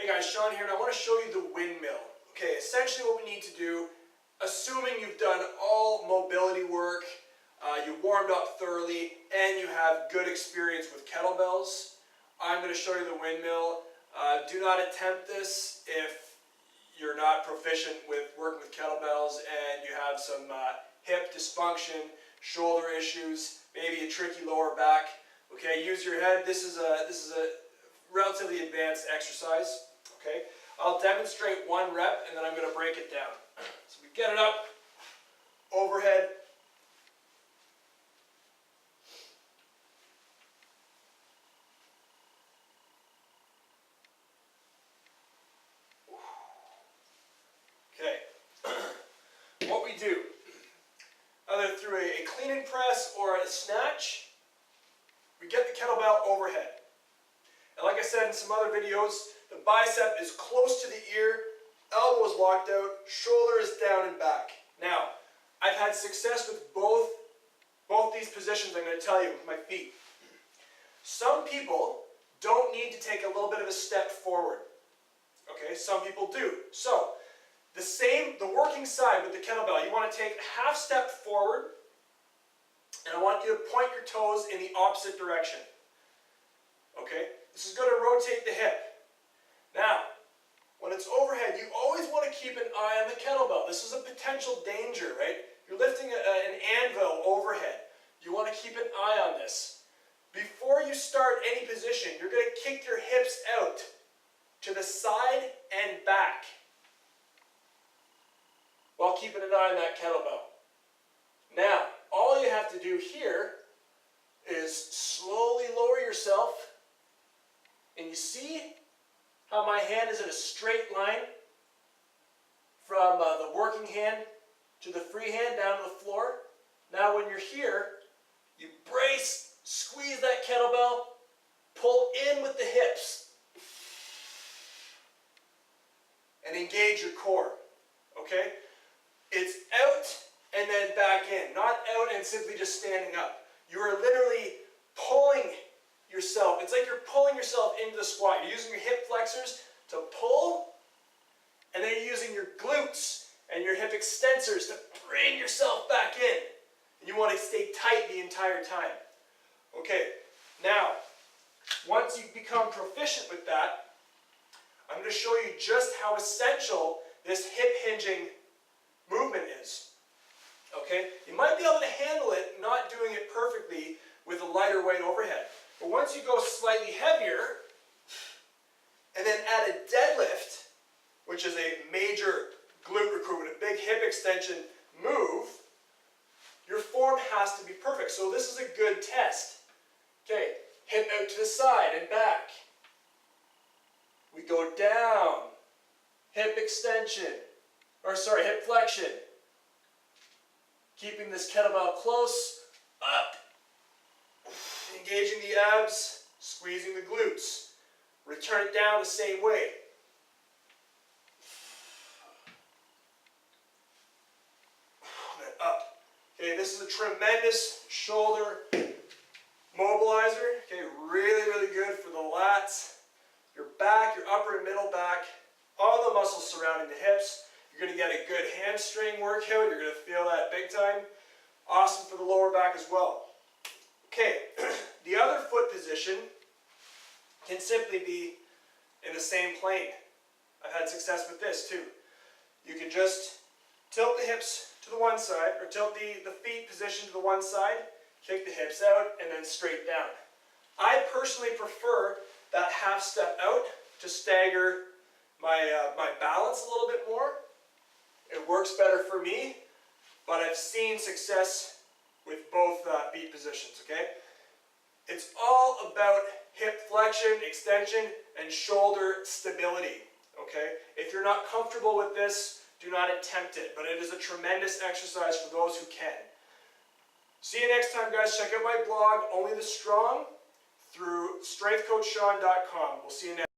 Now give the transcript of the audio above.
Hey guys, Sean here, and I want to show you the windmill. Okay, essentially what we need to do, assuming you've done all mobility work, you warmed up thoroughly, and you have good experience with kettlebells, I'm going to show you the windmill. Do not attempt this if you're not proficient with working with kettlebells and you have some hip dysfunction, shoulder issues, maybe a tricky lower back. Okay, use your head. This is a relatively advanced exercise. Okay, I'll demonstrate one rep and then I'm going to break it down. So we get it up, overhead. Okay, what we do, either through a clean and press or a snatch, we get the kettlebell overhead. And like I said in some other videos, the bicep is close to the ear, elbow is locked out, shoulder is down and back. Now, I've had success with both these positions I'm going to tell you with my feet. Some people don't need to take a little bit of a step forward. Okay, some people do. So, the working side with the kettlebell, you want to take a half step forward, and I want you to point your toes in the opposite direction. Okay, this is going to rotate the hip. Now, when it's overhead, you always want to keep an eye on the kettlebell. This is a potential danger, right? You're lifting an anvil overhead. You want to keep an eye on this. Before you start any position, you're going to kick your hips out to the side and back while keeping an eye on that kettlebell. Now, all you have to do here is slowly lower yourself, and you see how my hand is in a straight line from the working hand to the free hand down to the floor. Now when you're here, you brace, squeeze that kettlebell, pull in with the hips, and engage your core. Okay? It's out and then back in, not out and simply just standing up. You are literally pulling yourself. It's like you're pulling yourself into the squat. You're using your hip flexors to pull, and then you're using your glutes and your hip extensors to bring yourself back in. And you want to stay tight the entire time. Okay, now, once you become proficient with that, I'm going to show you just how essential this hip hinging movement is. Okay, you might be able to handle it not doing it perfectly with a lighter weight overhead. But once you go slightly heavier, and then add a deadlift, which is a major glute recruitment, a big hip extension move, your form has to be perfect. So this is a good test. Okay, hip out to the side and back. We go down, hip extension, hip flexion. Keeping this kettlebell close, up. Engaging the abs, squeezing the glutes. Return it down the same way. And up. Okay, this is a tremendous shoulder mobilizer. Okay, really, really good for the lats, your back, your upper and middle back, all the muscles surrounding the hips. You're going to get a good hamstring workout. You're going to feel that big time. Awesome for the lower back as well. Okay, the other foot position can simply be in the same plane. I've had success with this too. You can just tilt the hips to the one side, or tilt the feet position to the one side, kick the hips out, and then straight down. I personally prefer that half step out to stagger my balance a little bit more. It works better for me, but I've seen success with both feet positions, okay? It's all about hip flexion, extension, and shoulder stability, okay? If you're not comfortable with this, do not attempt it, but it is a tremendous exercise for those who can. See you next time, guys. Check out my blog, Only the Strong, through strengthcoachsean.com. We'll see you next time.